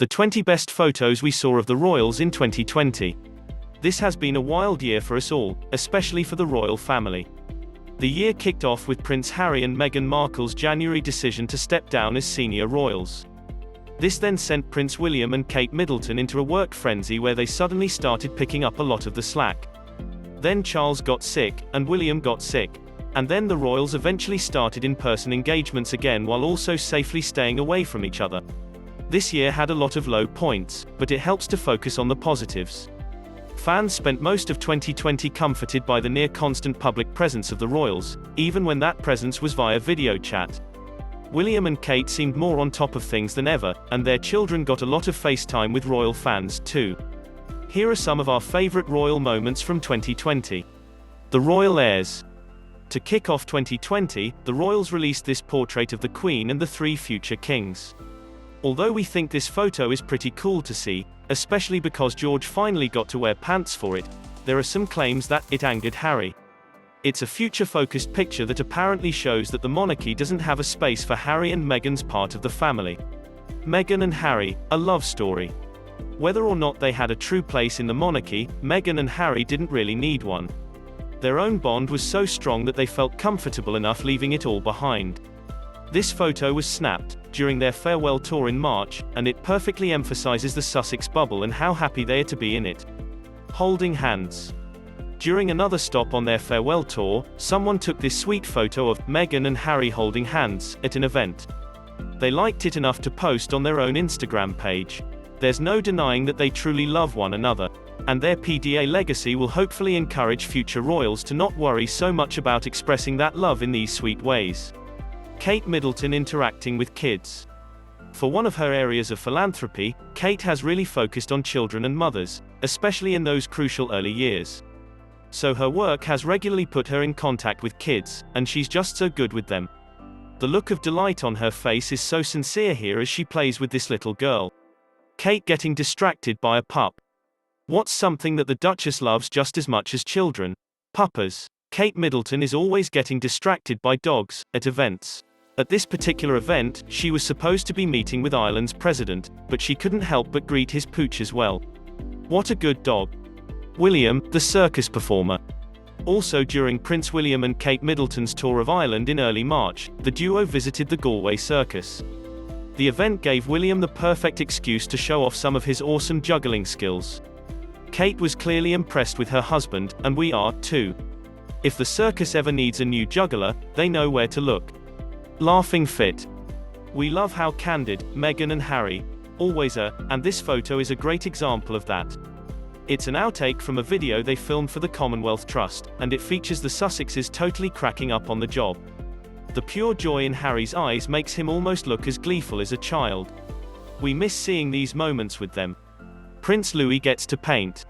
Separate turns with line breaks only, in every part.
The 20 best photos we saw of the royals in 2020. This has been a wild year for us all, especially for the royal family. The year kicked off with Prince Harry and Meghan Markle's January decision to step down as senior royals. This then sent Prince William and Kate Middleton into a work frenzy where they suddenly started picking up a lot of the slack. Then Charles got sick, and William got sick. And then the royals eventually started in-person engagements again while also safely staying away from each other. This year had a lot of low points, but it helps to focus on the positives. Fans spent most of 2020 comforted by the near-constant public presence of the royals, even when that presence was via video chat. William and Kate seemed more on top of things than ever, and their children got a lot of FaceTime with royal fans too. Here are some of our favorite royal moments from 2020. The royal heirs. To kick off 2020, the royals released this portrait of the Queen and the 3 future kings. Although we think this photo is pretty cool to see, especially because George finally got to wear pants for it, there are some claims that it angered Harry. It's a future-focused picture that apparently shows that the monarchy doesn't have a space for Harry and Meghan's part of the family. Meghan and Harry, a love story. Whether or not they had a true place in the monarchy, Meghan and Harry didn't really need one. Their own bond was so strong that they felt comfortable enough leaving it all behind. This photo was snapped during their farewell tour in March, and it perfectly emphasizes the Sussex bubble and how happy they are to be in it. Holding hands. During another stop on their farewell tour, someone took this sweet photo of Meghan and Harry holding hands at an event. They liked it enough to post on their own Instagram page. There's no denying that they truly love one another, and their PDA legacy will hopefully encourage future royals to not worry so much about expressing that love in these sweet ways. Kate Middleton interacting with kids. For one of her areas of philanthropy, Kate has really focused on children and mothers, especially in those crucial early years. So her work has regularly put her in contact with kids, and she's just so good with them. The look of delight on her face is so sincere here as she plays with this little girl. Kate getting distracted by a pup. What's something that the Duchess loves just as much as children? Puppers. Kate Middleton is always getting distracted by dogs at events. At this particular event, she was supposed to be meeting with Ireland's president, but she couldn't help but greet his pooch as well. What a good dog. William, the circus performer. Also during Prince William and Kate Middleton's tour of Ireland in early March, the duo visited the Galway circus. The event gave William the perfect excuse to show off some of his awesome juggling skills. Kate was clearly impressed with her husband, and we are, too. If the circus ever needs a new juggler, they know where to look. Laughing fit. We love how candid Meghan and Harry always are, and this photo is a great example of that. It's an outtake from a video they filmed for the Commonwealth Trust, and it features the Sussexes totally cracking up on the job. The pure joy in Harry's eyes makes him almost look as gleeful as a child. We miss seeing these moments with them. Prince Louis gets to paint.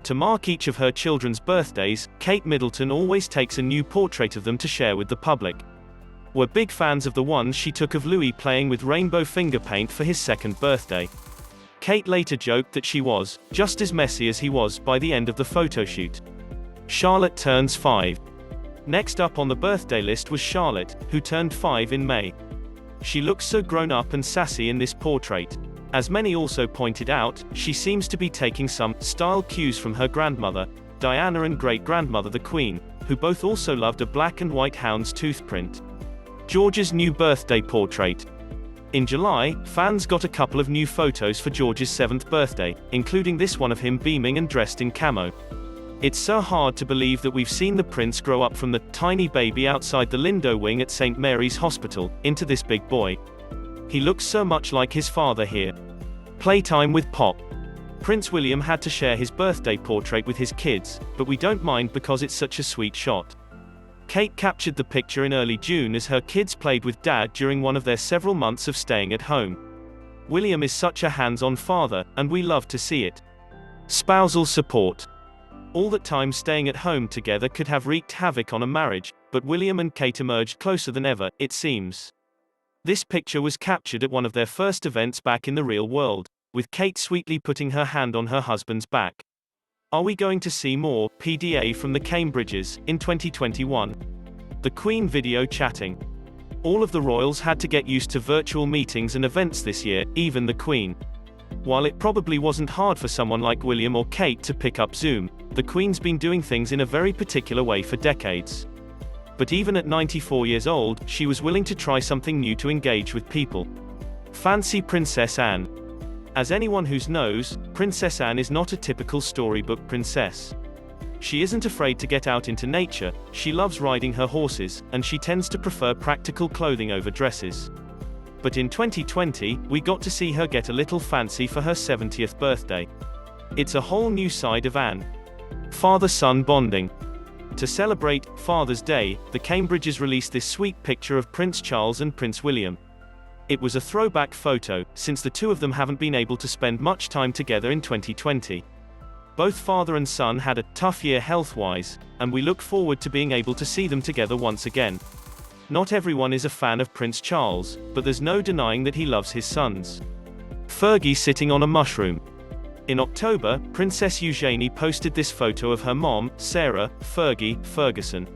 To mark each of her children's birthdays, Kate Middleton always takes a new portrait of them to share with the public. We're big fans of the ones she took of Louis playing with rainbow finger paint for his 2nd birthday. Kate later joked that she was just as messy as he was by the end of the photoshoot. Charlotte turns 5. Next up on the birthday list was Charlotte, who turned 5 in May. She looks so grown up and sassy in this portrait. As many also pointed out, she seems to be taking some style cues from her grandmother, Diana, and great-grandmother the Queen, who both also loved a black and white hound's tooth print. George's new birthday portrait. In July, fans got a couple of new photos for George's 7th birthday, including this one of him beaming and dressed in camo. It's so hard to believe that we've seen the prince grow up from the tiny baby outside the Lindo wing at St. Mary's Hospital, into this big boy. He looks so much like his father here. Playtime with Pop. Prince William had to share his birthday portrait with his kids, but we don't mind because it's such a sweet shot. Kate captured the picture in early June as her kids played with Dad during one of their several months of staying at home. William is such a hands-on father, and we love to see it. Spousal support. All that time staying at home together could have wreaked havoc on a marriage, but William and Kate emerged closer than ever, it seems. This picture was captured at one of their first events back in the real world, with Kate sweetly putting her hand on her husband's back. Are we going to see more PDA from the Cambridges in 2021? The Queen video chatting. All of the royals had to get used to virtual meetings and events this year, even the Queen. While it probably wasn't hard for someone like William or Kate to pick up Zoom, the Queen's been doing things in a very particular way for decades. But even at 94 years old, she was willing to try something new to engage with people. Fancy Princess Anne. As anyone who knows, Princess Anne is not a typical storybook princess. She isn't afraid to get out into nature, she loves riding her horses, and she tends to prefer practical clothing over dresses. But in 2020, we got to see her get a little fancy for her 70th birthday. It's a whole new side of Anne. Father-son bonding. To celebrate Father's Day, the Cambridges released this sweet picture of Prince Charles and Prince William. It was a throwback photo, since the two of them haven't been able to spend much time together in 2020. Both father and son had a tough year health-wise, and we look forward to being able to see them together once again. Not everyone is a fan of Prince Charles, but there's no denying that he loves his sons. Fergie sitting on a mushroom. In October, Princess Eugenie posted this photo of her mom, Sarah Fergie Ferguson.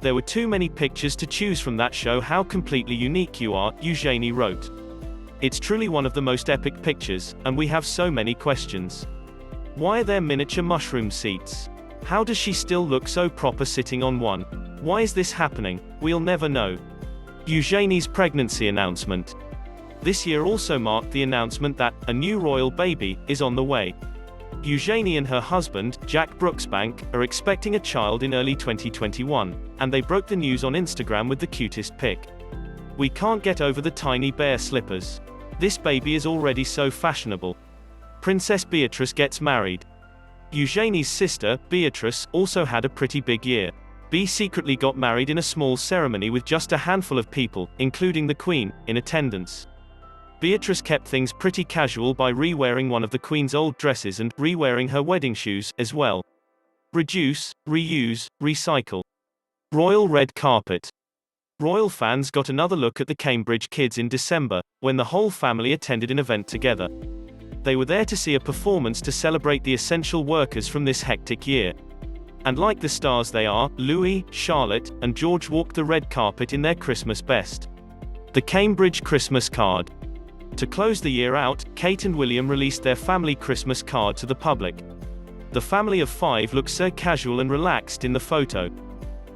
There were too many pictures to choose from that show how completely unique you are, Eugenie wrote. It's truly one of the most epic pictures, and we have so many questions. Why are there miniature mushroom seats? How does she still look so proper sitting on one? Why is this happening? We'll never know. Eugenie's pregnancy announcement. This year also marked the announcement that a new royal baby is on the way. Eugenie and her husband, Jack Brooksbank, are expecting a child in early 2021, and they broke the news on Instagram with the cutest pic. We can't get over the tiny bear slippers. This baby is already so fashionable. Princess Beatrice gets married. Eugenie's sister, Beatrice, also had a pretty big year. Bea secretly got married in a small ceremony with just a handful of people, including the Queen, in attendance. Beatrice kept things pretty casual by re-wearing one of the Queen's old dresses and re-wearing her wedding shoes, as well. Reduce, reuse, recycle. Royal red carpet. Royal fans got another look at the Cambridge kids in December, when the whole family attended an event together. They were there to see a performance to celebrate the essential workers from this hectic year. And like the stars they are, Louis, Charlotte, and George walked the red carpet in their Christmas best. The Cambridge Christmas card. To close the year out, Kate and William released their family Christmas card to the public. The family of 5 looks so casual and relaxed in the photo.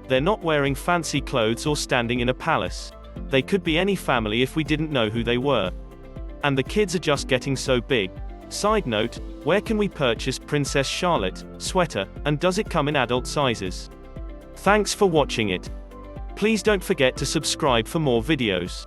They're not wearing fancy clothes or standing in a palace. They could be any family if we didn't know who they were. And the kids are just getting so big. Side note, where can we purchase Princess Charlotte sweater, and does it come in adult sizes? Thanks for watching it. Please don't forget to subscribe for more videos.